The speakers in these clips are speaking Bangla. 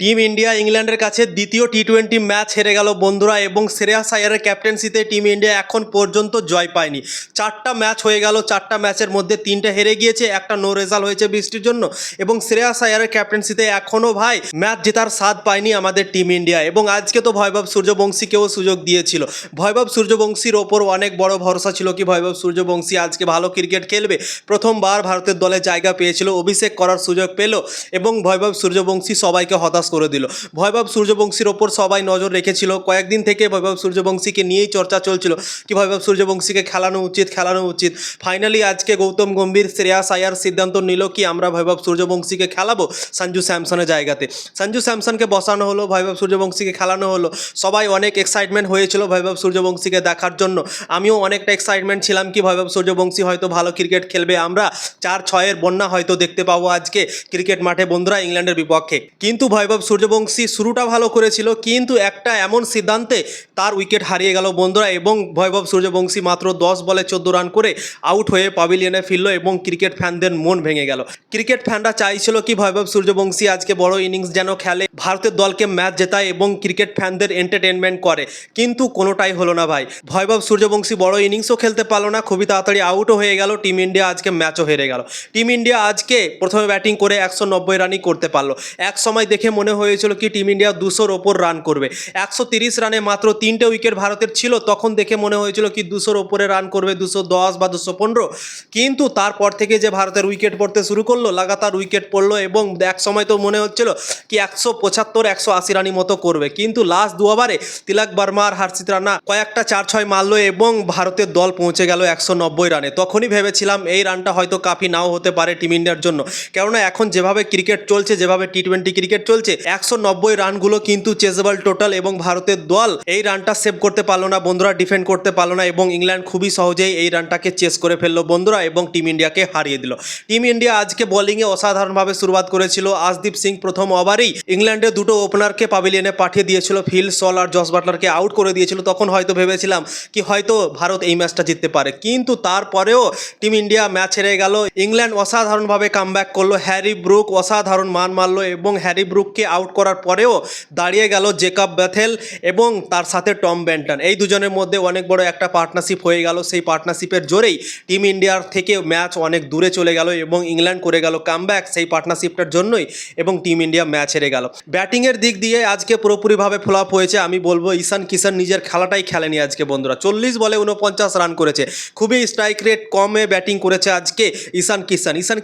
টিম ইন্ডিয়া ইংল্যান্ডের কাছে দ্বিতীয় টি-20 ম্যাচ হেরে গেল বন্ধুরা, এবং শ্রেয়াস আইয়ারের ক্যাপ্টেন্সিতে টিম ইন্ডিয়া এখন পর্যন্ত জয় পায়নি। 4টা ম্যাচ হয়ে গেল, 4টা ম্যাচের মধ্যে 3টে হেরে গিয়েছে, একটা নো রেজাল্ট হয়েছে বৃষ্টির জন্য। এবং শ্রেয়াস আইয়ারের ক্যাপ্টেন্সিতে এখনও ভাই ম্যাচ জেতার স্বাদ পায়নি আমাদের টিম ইন্ডিয়া। এবং আজকে তো ভৈভব সূর্যবংশীকেও সুযোগ দিয়েছিল। ভৈভব সূর্যবংশীর ওপর অনেক বড় ভরসা ছিল কি ভৈভব সূর্যবংশী আজকে ভালো ক্রিকেট খেলবে। প্রথমবার ভারতের দলে জায়গা পেয়েছিল, অভিষেক করার সুযোগ পেল, এবং ভৈভব সূর্যবংশী সবাইকে হতাশ করে দিল। ভৈভব সূর্যবংশীর ওপর সবাই নজর রেখেছিল, কয়েকদিন থেকে ভৈভব সূর্যবংশীকে নিয়েই চর্চা চলছিল কি ভৈভব সূর্যবংশীকে খেলানো উচিত। ফাইনালি আজকে গৌতম গম্ভীর শ্রেয়াস আইয়ার সিদ্ধান্ত নিল কি আমরা ভৈভব সূর্যবংশীকে খেলাবো সঞ্জু স্যামসনের জায়গাতে। সঞ্জু স্যামসনকে বসানো হলো, ভৈভব সূর্যবংশীকে খেলানো হলো। সবাই অনেক এক্সাইটমেন্ট হয়েছিল ভৈভব সূর্যবংশীকে দেখার জন্য। আমিও অনেকটা এক্সাইটমেন্ট ছিলাম কি ভৈভব সূর্যবংশী হয়তো ভালো ক্রিকেট খেলবে, আমরা 4-6-এর বন্যা হয়তো দেখতে পাবো আজকে ক্রিকেট মাঠে বন্ধুরা ইংল্যান্ডের বিপক্ষে। কিন্তু ভৈভব সূর্যবংশী শুরুটা ভালো করেছিল, কিন্তু একটা এমন সিদ্ধান্তে তার উইকেট হারিয়ে গেল বন্ধুরা, এবং ভৈভব সূর্যবংশী মাত্র 10 বলে 14 রান করে আউট হয়ে প্যাভিলিয়নে ফিরল, এবং ক্রিকেট ফ্যানদের মন ভেঙে গেল। ক্রিকেট ফ্যানরা চাইছিল কি ভৈভব সূর্যবংশী আজকে বড় ইনিংস যেন খেলে, ভারতের দলকে ম্যাচ জেতায় এবং ক্রিকেট ফ্যানদের এন্টারটেনমেন্ট করে, কিন্তু কোনোটাই হলো না ভাই। ভৈভব সূর্যবংশী বড় ইনিংসও খেলতে পারলো না, খুবই তাড়াতাড়ি আউটও হয়ে গেল। টিম ইন্ডিয়া আজকে ম্যাচও হেরে গেল। টিম ইন্ডিয়া আজকে প্রথমে ব্যাটিং করে 190 রানই করতে পারলো। এক সময় দেখে মনে হয়েছিল কি টিম ইন্ডিয়া 200-র ওপর রান করবে। 130 রানে মাত্র 3টে উইকেট ভারতের ছিল, তখন দেখে মনে হয়েছিল কি 200-র ওপরে রান করবে, 210 বা 215। কিন্তু তারপর থেকে যে ভারতের উইকেট পড়তে শুরু করলো, লাগাতার উইকেট পড়লো, এবং এক সময় তো মনে হচ্ছিল কি 175-180 রানই মতো করবে। কিন্তু লাস্ট 2 ওভারে তিলক বর্মা আর হর্ষিত রানা কয়েকটা 4-6 মারলো, এবং ভারতের দল পৌঁছে গেল 190 রানে। তখনই ভেবেছিলাম এই রানটা হয়তো কাফি নাও হতে পারে টিম ইন্ডিয়ার জন্য, কেননা এখন যেভাবে ক্রিকেট চলছে, যেভাবে টি-20 ক্রিকেট চলছে, 190 রানগুলো কিন্তু চেজেবল টোটাল, এবং ভারতের দল এই রানটা সেভ করতে পারলো না বন্ধুরা, ডিফেন্ড করতে পারলো না, এবং ইংল্যান্ড খুবই সহজেই এই রানটাকে চেস করে ফেললো বন্ধুরা, এবং টিম ইন্ডিয়াকে হারিয়ে দিল। টিম ইন্ডিয়া আজকে বোলিংয়ে অসাধারণভাবে শুরুয়াত করেছিল। আশদীপ সিং প্রথম ওভারেই ইংল্যান্ডের দুটো ওপেনারকে প্যাভিলিয়নে পাঠিয়ে দিয়েছিল, ফিল সল আর জস বাটলারকে আউট করে দিয়েছিল। তখন হয়তো ভেবেছিলাম কি হয়তো ভারত এই ম্যাচটা জিততে পারে, কিন্তু তারপরেও টিম ইন্ডিয়া ম্যাচ হেরে গেল। ইংল্যান্ড অসাধারণভাবে কামব্যাক করলো, হ্যারি ব্রুক অসাধারণ মান মারলো, এবং হ্যারি ব্রুককে আউট করার পরেও দাঁড়িয়ে গেল জেকব বেথেল এবং তার সাথে টম বেন্টন। এই দুজনের মধ্যে অনেক বড় একটা পার্টনারশিপ হয়ে গেল। সেই পার্টনারশিপের জোরেই টিম ইন্ডিয়ার থেকে ম্যাচ অনেক দূরে চলে গেল, এবং ইংল্যান্ড করে গেল কামব্যাক সেই পার্টনারশিপটার জন্যই, এবং টিম ইন্ডিয়া ম্যাচ হেরে গেল। ব্যাটিংয়ের দিক দিয়ে আজকে পুরোপুরিভাবে ফ্লপ হয়েছে। আমি বলবো ঈশান কিষান নিজের খেলাটাই খেলেনি আজকে বন্ধুরা। 40 বলে 49 রান করেছে, খুবই স্ট্রাইক রেট কমে ব্যাটিং করেছে আজকে ঈশান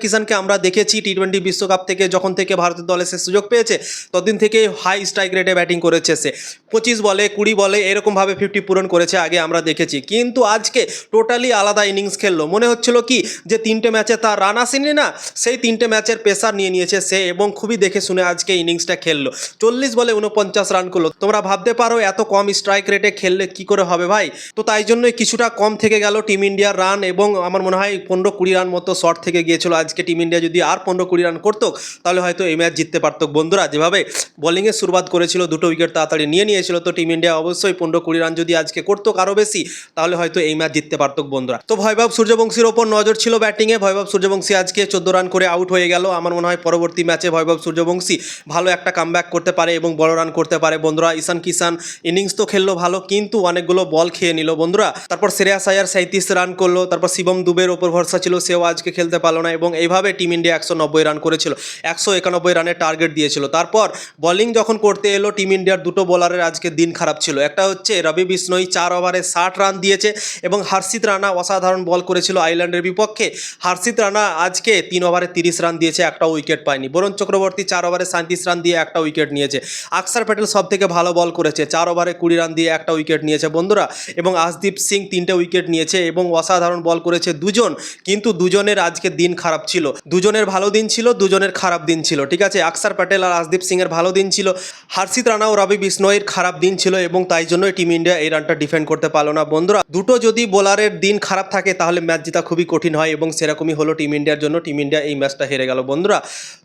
কিষানকে আমরা দেখেছি টি-20 বিশ্বকাপ থেকে, যখন থেকে ভারতের দলে সে সুযোগ পেয়েছে ততদিন থেকে হাই স্ট্রাইক রেটে ব্যাটিং করেছে সে। 25 বলে 20 বলে এরকমভাবে 50 পূরণ করেছে আগে আমরা দেখেছি, কিন্তু আজকে টোটালি আলাদা ইনিংস খেললো। মনে হচ্ছিল কি যে 3টে ম্যাচে তার রান আসেনি না, সেই 3টে ম্যাচের প্রেসার নিয়ে নিয়েছে সে, এবং খুবই দেখে শুনে আজকে ইনিংসটা খেললো। 40 বলে 49 রান করলো। তোমরা ভাবতে পারো এত কম স্ট্রাইক রেটে খেললে কি করে হবে ভাই। তো তাই জন্যই কিছুটা কম থেকে গেল টিম ইন্ডিয়ার রান, এবং আমার মনে হয় 15-20 রান মতো শর্ট থেকে গিয়েছিল আজকে। টিম ইন্ডিয়া যদি আর 15-20 রান করতো তাহলে হয়তো এই ম্যাচ জিততে পারতো বন্ধুরা। যেভাবে বোলিংয়ের শুরুয়াত করেছিল, 2টো উইকেট তাড়াতাড়ি নিয়েছিল, তো টিম ইন্ডিয়া অবশ্যই 15-20 রান যদি আজকে করতো আরও বেশি, তাহলে হয়তো এই ম্যাচ জিততে পারতো বন্ধুরা। তো ভৈভব সূর্যবংশীর ওপর নজর ছিল ব্যাটিংয়ে। ভৈভব সূর্যবংশী আজকে 14 রান করে আউট হয়ে গেল। আমার মনে হয় পরবর্তী ম্যাচে ভৈভব সূর্যবংশী ভালো একটা কামব্যাক করতে পারে এবং বড় রান করতে পারে বন্ধুরা। ঈশান কিষান ইনিংস তো খেললো ভালো, কিন্তু অনেকগুলো বল খেয়ে নিল বন্ধুরা। তারপর শ্রেয়াস আইয়ার 37 রান করলো, তারপর শিবম দুবের ওপর ভরসা ছিল, সেও আজকে খেলতে পারলো না, এবং এইভাবে টিম ইন্ডিয়া 190 রান করেছিল, 191 রানের টার্গেট দিয়েছিল। তারপর বোলিং যখন করতে এলো টিম ইন্ডিয়ার দুটো বোলারের আজকে দিন খারাপ ছিল। একটা হচ্ছে রবি বিষ্ণই 4 ওভারে 60 রান দিয়েছে, এবং হর্ষিত রানা অসাধারণ বল করেছিল আয়ারল্যান্ডের বিপক্ষে। হর্ষিত রানা আজকে 3 ওভারে 30 রান দিয়েছে, একটা উইকেট পায়নি। বরুণ চক্রবর্তী 4 ওভারে 37 রান দিয়ে একটা উইকেট নিয়েছে। আকসার প্যাটেল সব থেকে ভালো বল করেছে, 4 ওভারে 20 রান দিয়ে একটা উইকেট নিয়েছে বন্ধুরা, এবং আশদীপ সিং 3টে উইকেট নিয়েছে, এবং অসাধারণ বল করেছে দুজন। কিন্তু দুজনের আজকে দিন খারাপ ছিল, দুজনের ভালো দিন ছিল, দুজনের খারাপ দিন ছিল, ঠিক আছে। আকসার প্যাটেল আর আশদীপ সিং এর ভালো দিন ছিল, হর্ষিত রানা ও রবি বিষ্ণয়ের খারাপ দিন ছিল, এবং তাই জন্যই টিম ইন্ডিয়া এই রানটা ডিফেন্ড করতে পারলো না বন্ধুরা। দুটো যদি বোলারের দিন খারাপ থাকে তাহলে ম্যাচ জেতা খুবই কঠিন হয়, এবং সেরকমই হলো টিম ইন্ডিয়ার জন্য। টিম ইন্ডিয়া এই ম্যাচটা হেরে গেল বন্ধুরা।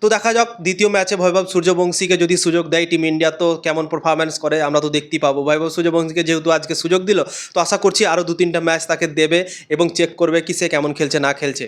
তো দেখা যাক দ্বিতীয় ম্যাচে ভৈভব সূর্যবংশীকে যদি সুযোগ দেয় টিম ইন্ডিয়া, তো কেমন পারফরম্যান্স করে আমরা তো দেখতেই পাবো। ভৈভব সূর্যবংশীকে যেহেতু আজকে সুযোগ দিল, তো আশা করছি আরও 2-3টা ম্যাচ তাকে দেবে এবং চেক করবে কি সে কেমন খেলছে না খেলছে।